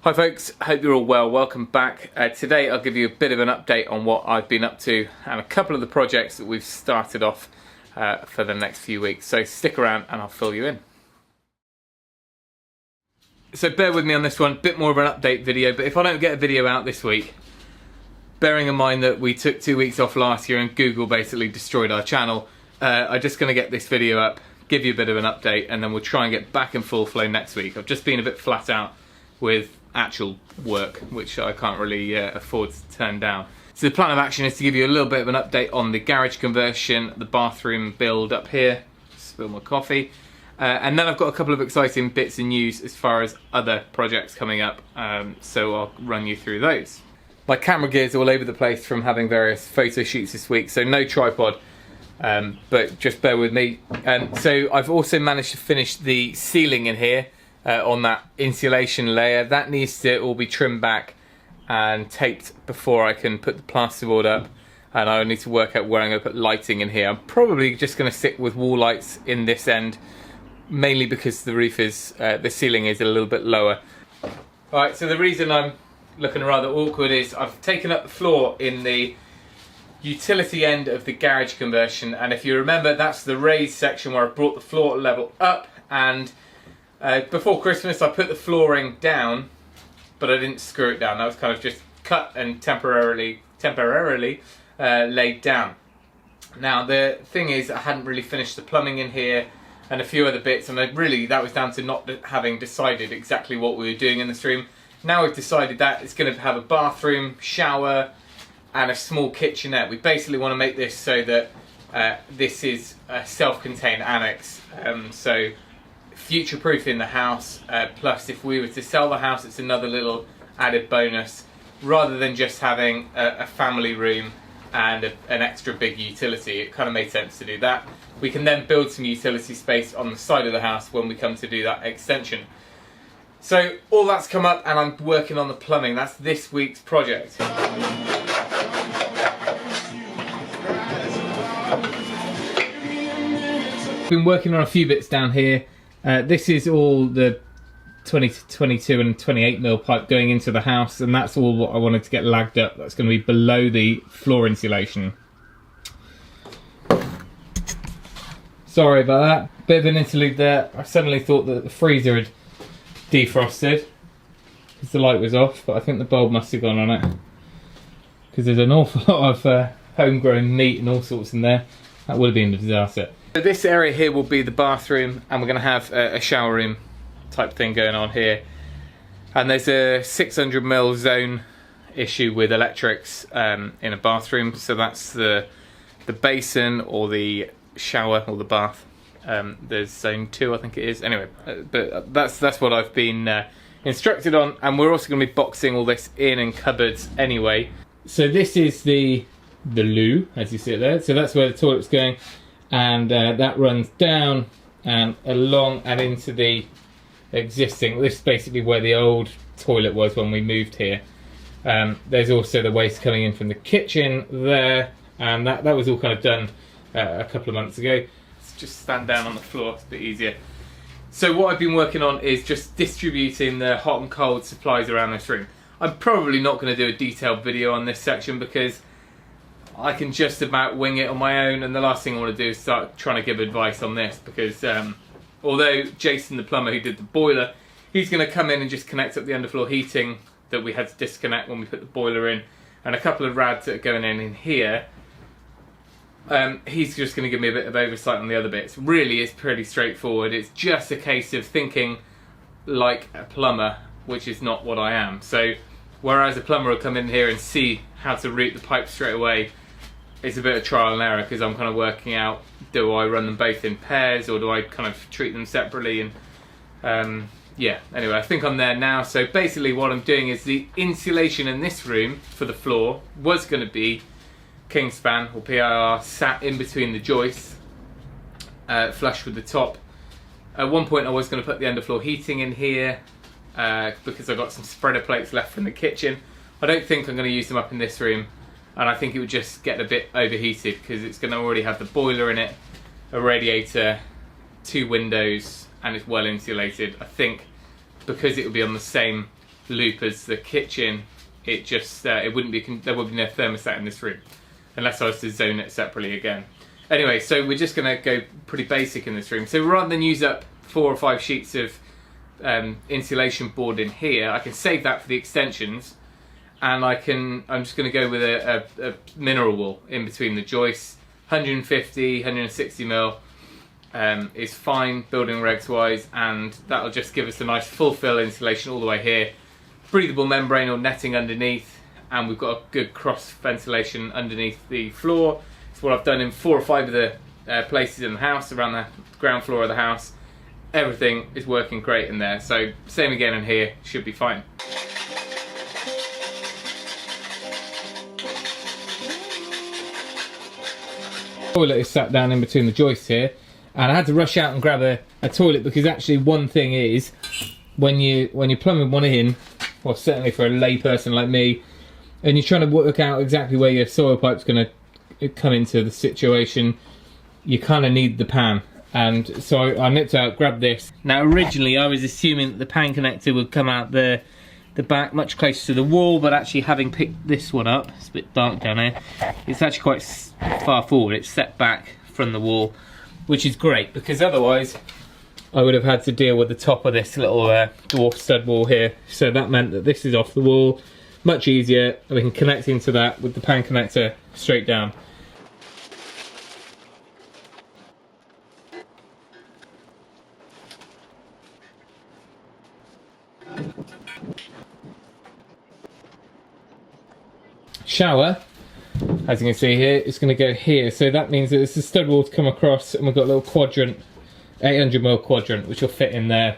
Hi folks, hope you're all well. Welcome back. Today I'll give you a bit of an update on what I've been up to and a couple of the projects that we've started off for the next few weeks. So stick around and I'll fill you in. So bear with me on this one, bit more of an update video, but if I don't get a video out this week, bearing in mind that we took 2 weeks off last year and Google basically destroyed our channel, I'm just going to get this video up, give you a bit of an update, and then we'll try and get back in full flow next week. I've just been a bit flat out with actual work, which I can't really afford to turn down. So the plan of action is to give you a little bit of an update on the garage conversion, the bathroom build up here, spill my coffee, and then I've got a couple of exciting bits of news as far as other projects coming up, so I'll run you through those. My camera gear's all over the place from having various photo shoots this week, so no tripod, but just bear with me. So I've also managed to finish the ceiling in here, on that insulation layer. That needs to all be trimmed back and taped before I can put the plasterboard up, and I need to work out where I'm going to put lighting in here. I'm probably just going to stick with wall lights in this end, mainly because the roof is, the ceiling is a little bit lower. Alright, so the reason I'm looking rather awkward is I've taken up the floor in the utility end of the garage conversion, and if you remember, that's the raised section where I brought the floor level up, and before Christmas I put the flooring down, but I didn't screw it down. That was kind of just cut and temporarily laid down. Now the thing is, I hadn't really finished the plumbing in here and a few other bits, and that was down to not having decided exactly what we were doing in this room. Now we've decided that it's going to have a bathroom, shower and a small kitchenette. We basically want to make this so that this is a self-contained annex, so future-proof in the house, plus if we were to sell the house, it's another little added bonus, rather than just having a family room and an extra big utility. It kind of made sense to do that. We can then build some utility space on the side of the house when we come to do that extension. So all that's come up and I'm working on the plumbing. That's this week's project. Been working on a few bits down here. This is all the 22 and 28mm pipe going into the house, and that's all what I wanted to get lagged up. That's going to be below the floor insulation. Sorry about that. Bit of an interlude there. I suddenly thought that the freezer had defrosted because the light was off, but I think the bulb must have gone on it, because there's an awful lot of homegrown meat and all sorts in there. That would have been a disaster. So this area here will be the bathroom, and we're going to have a shower room type thing going on here. And there's a 600mm zone issue with electrics in a bathroom, so that's the basin or the shower or the bath. There's zone 2, I think it is. Anyway, but that's what I've been instructed on, and we're also going to be boxing all this in cupboards anyway. So this is the loo, as you see it there. So that's where the toilet's going. And that runs down and along and into the existing, this is basically where the old toilet was when we moved here. There's also the waste coming in from the kitchen there, and that was all kind of done a couple of months ago. Let's just stand down on the floor, it's a bit easier. So what I've been working on is just distributing the hot and cold supplies around this room. I'm probably not going to do a detailed video on this section because I can just about wing it on my own, and the last thing I want to do is start trying to give advice on this, because although Jason the plumber who did the boiler, he's going to come in and just connect up the underfloor heating that we had to disconnect when we put the boiler in, and a couple of rads that are going in here, he's just going to give me a bit of oversight on the other bits. Really, it's pretty straightforward. It's just a case of thinking like a plumber, which is not what I am. So whereas a plumber will come in here and see how to route the pipe straight away, it's a bit of trial and error, because I'm kind of working out, do I run them both in pairs or do I kind of treat them separately? And yeah, anyway, I think I'm there now. So basically what I'm doing is the insulation in this room for the floor was going to be Kingspan or PIR sat in between the joists, flush with the top. At one point I was going to put the underfloor heating in here because I got some spreader plates left from the kitchen. I don't think I'm going to use them up in this room, and I think it would just get a bit overheated because it's going to already have the boiler in it, a radiator, 2 windows, and it's well insulated. I think because it will be on the same loop as the kitchen, it just it wouldn't be, there would be no thermostat in this room unless I was to zone it separately again. Anyway, so we're just going to go pretty basic in this room. So rather than use up 4 or 5 sheets of insulation board in here, I can save that for the extensions, and I'm just going to go with a mineral wool in between the joists. 150, 160 mil is fine building regs wise, and that'll just give us a nice full fill insulation all the way here. Breathable membrane or netting underneath, and we've got a good cross ventilation underneath the floor. It's what I've done in 4 or 5 of the places in the house, around the ground floor of the house. Everything is working great in there, so same again in here, should be fine. Toilet is sat down in between the joists here, and I had to rush out and grab a toilet, because actually one thing is, when you're plumbing one in, well certainly for a lay person like me, and you're trying to work out exactly where your soil pipe's going to come into the situation, you kind of need the pan. And so I nipped out, grabbed this. Now originally I was assuming that the pan connector would come out the back much closer to the wall, but actually having picked this one up, it's a bit dark down here, it's actually quite far forward. It's set back from the wall, which is great, because otherwise I would have had to deal with the top of this little dwarf stud wall here. So that meant that this is off the wall, much easier, and we can connect into that with the pan connector straight down. Shower, as you can see here, it's going to go here, so that means that it's the stud wall to come across, and we've got a little quadrant, 800mm quadrant, which will fit in there.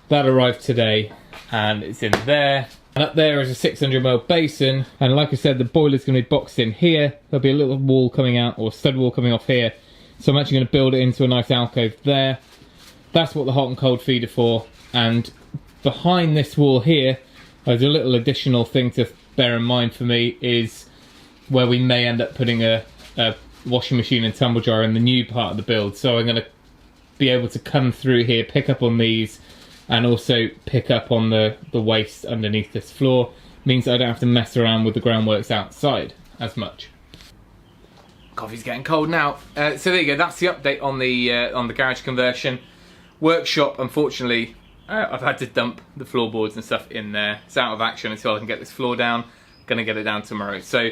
That arrived today, and it's in there. And up there is a 600mm basin, and like I said, the boiler's going to be boxed in here. There'll be a little wall coming out, or stud wall coming off here, so I'm actually going to build it into a nice alcove there. That's what the hot and cold feed are for. And behind this wall here, there's a little additional thing to bear in mind for me, is where we may end up putting a washing machine and tumble dryer in the new part of the build. So I'm going to be able to come through here, pick up on these, and also pick up on the waste underneath this floor. Means I don't have to mess around with the groundworks outside as much. Coffee's getting cold now. So there you go, that's the update on the garage conversion. Workshop, unfortunately, I've had to dump the floorboards and stuff in there. It's out of action until I can get this floor down. Gonna get it down tomorrow. So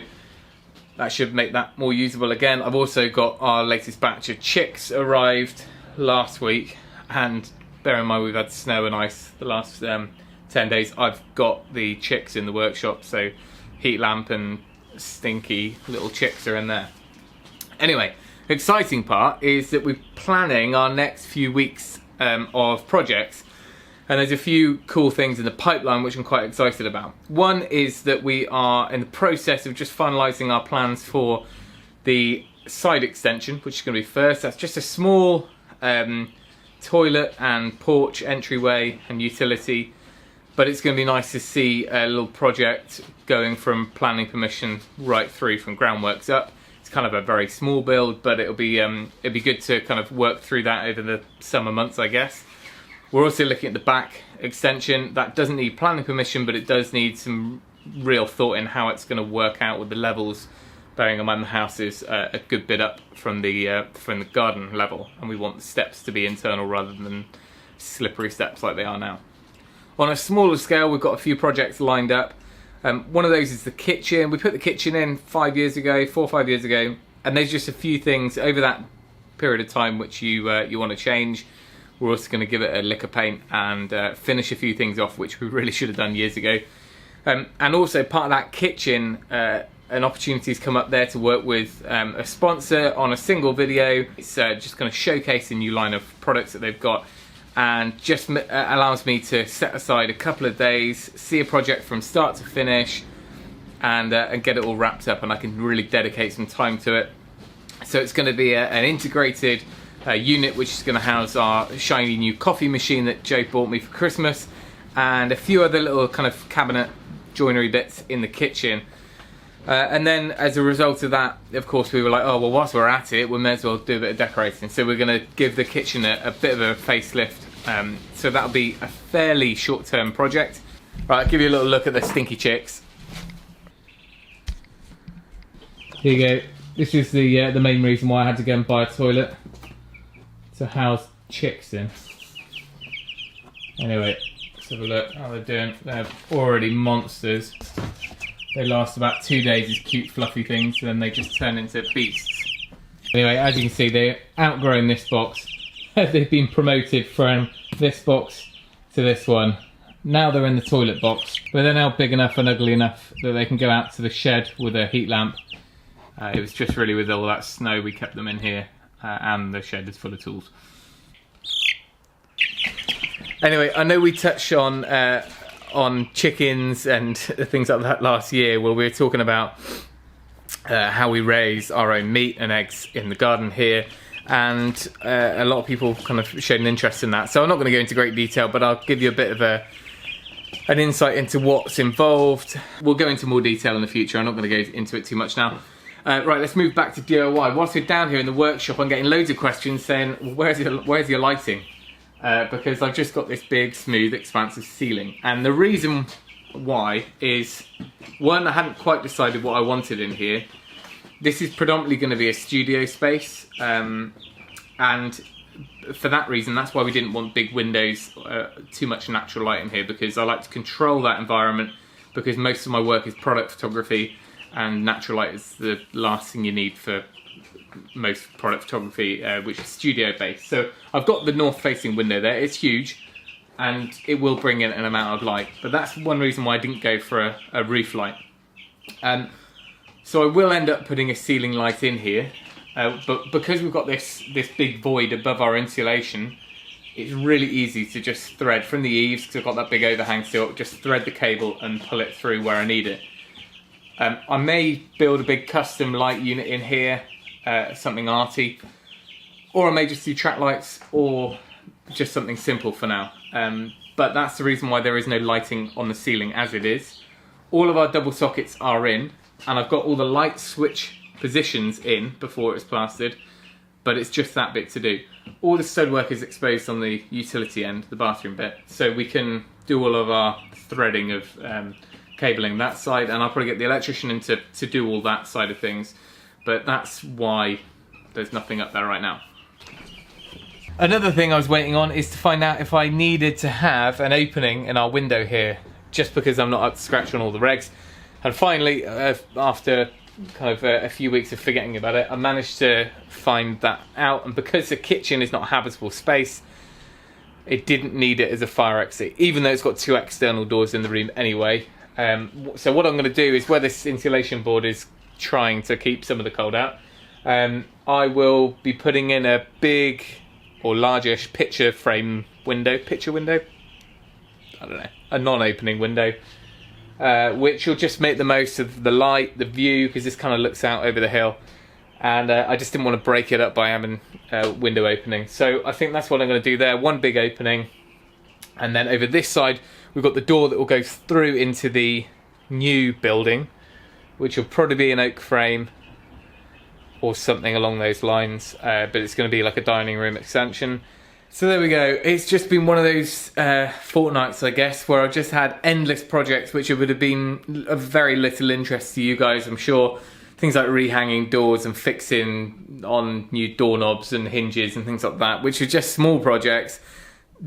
that should make that more usable again. I've also got our latest batch of chicks arrived last week, and bear in mind we've had snow and ice the last 10 days. I've got the chicks in the workshop, so heat lamp and stinky little chicks are in there. Anyway, the exciting part is that we're planning our next few weeks of projects. And there's a few cool things in the pipeline which I'm quite excited about. One is that we are in the process of just finalising our plans for the side extension, which is going to be first. That's just a small toilet and porch entryway and utility, but it's going to be nice to see a little project going from planning permission right through, from groundworks up. It's kind of a very small build, but it'd be good to kind of work through that over the summer months, I guess. We're also looking at the back extension. That doesn't need planning permission, but it does need some real thought in how it's going to work out with the levels, bearing in mind the house is a good bit up from the garden level, and we want the steps to be internal rather than slippery steps like they are now. On a smaller scale, we've got a few projects lined up. One of those is the kitchen. We put the kitchen in 4 or 5 years ago, and there's just a few things over that period of time which you want to change. We're also going to give it a lick of paint and finish a few things off which we really should have done years ago. And also part of that kitchen, an opportunity's come up there to work with a sponsor on a single video. It's just going to showcase a new line of products that they've got, and just allows me to set aside a couple of days, see a project from start to finish, and get it all wrapped up, and I can really dedicate some time to it. So it's going to be an integrated unit which is going to house our shiny new coffee machine that Joe bought me for Christmas, and a few other little kind of cabinet joinery bits in the kitchen. And then as a result of that, of course, we were like, oh well, whilst we're at it, we may as well do a bit of decorating. So we're going to give the kitchen a bit of a facelift. So that'll be a fairly short-term project. Right, I'll give you a little look at the stinky chicks. Here you go. This is the main reason why I had to go and buy a toilet to house chicks in. Anyway, let's have a look how they're doing. They're already monsters. They last about 2 days as cute fluffy things, and then they just turn into beasts. Anyway, as you can see, they're outgrowing this box. They've been promoted from this box to this one. Now they're in the toilet box, but they're now big enough and ugly enough that they can go out to the shed with a heat lamp. It was just really with all that snow we kept them in here, and the shed is full of tools. Anyway, I know we touched on chickens and things like that last year, where we were talking about how we raise our own meat and eggs in the garden here, and a lot of people kind of showed an interest in that. So I'm not going to go into great detail, but I'll give you a bit of an insight into what's involved. We'll go into more detail in the future. I'm not going to go into it too much now. Right, let's move back to DIY. Whilst we're down here in the workshop, I'm getting loads of questions saying, well, where's your lighting? Because I've just got this big, smooth, expansive ceiling. And the reason why is, one, I hadn't quite decided what I wanted in here. This is predominantly going to be a studio space. And for that reason, that's why we didn't want big windows, too much natural light in here, because I like to control that environment, because most of my work is product photography, and natural light is the last thing you need for most product photography, which is studio based. So I've got the north facing window there. It's huge and it will bring in an amount of light, but that's one reason why I didn't go for a roof light. So I will end up putting a ceiling light in here, but because we've got this big void above our insulation, it's really easy to just thread from the eaves, because I've got that big overhang still, just thread the cable and pull it through where I need it. I may build a big custom light unit in here, something arty, or I may just do track lights, or just something simple for now. But that's the reason why there is no lighting on the ceiling as it is. All of our double sockets are in, and I've got all the light switch positions in before it's plastered, but it's just that bit to do. All the stud-work is exposed on the utility end, the bathroom bit, so we can do all of our threading of cabling that side, and I'll probably get the electrician in to do all that side of things, but that's why there's nothing up there right now. Another thing I was waiting on is to find out if I needed to have an opening in our window here, just because I'm not up to scratch on all the regs. And finally, after kind of a few weeks of forgetting about it, I managed to find that out, and because the kitchen is not a habitable space, it didn't need it as a fire exit, even though it's got 2 external doors in the room anyway. So what I'm going to do is, where this insulation board is trying to keep some of the cold out, I will be putting in a big or largish picture window, I don't know, a non-opening window, which will just make the most of the light, the view, because this kind of looks out over the hill, and I just didn't want to break it up by having a window opening. So I think that's what I'm going to do there, one big opening, and then over this side we've got the door that will go through into the new building, which will probably be an oak frame or something along those lines, but it's going to be like a dining room extension. So there we go. It's just been one of those fortnights, I guess, where I've just had endless projects which would have been of very little interest to you guys, I'm sure. Things like rehanging doors and fixing on new doorknobs and hinges and things like that, which are just small projects.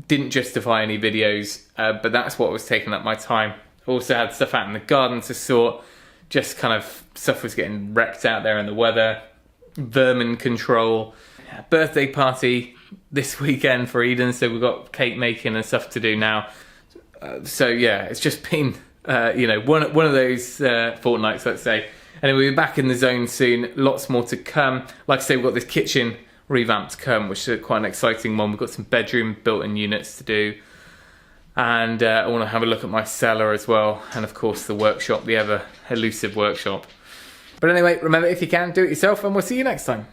Didn't justify any videos, but that's what was taking up my time. Also had stuff out in the garden to sort, just kind of stuff was getting wrecked out there in the weather, vermin control, birthday party this weekend for Eden, so we've got cake making and stuff to do now. So yeah, it's just been one of those fortnights, let's say. Anyway, we'll be back in the zone soon, lots more to come. Like I say, we've got this kitchen revamp to come, which is quite an exciting one. We've got some bedroom built-in units to do, and I want to have a look at my cellar as well, and of course the workshop, the ever elusive workshop. But anyway, remember, if you can, do it yourself, and we'll see you next time.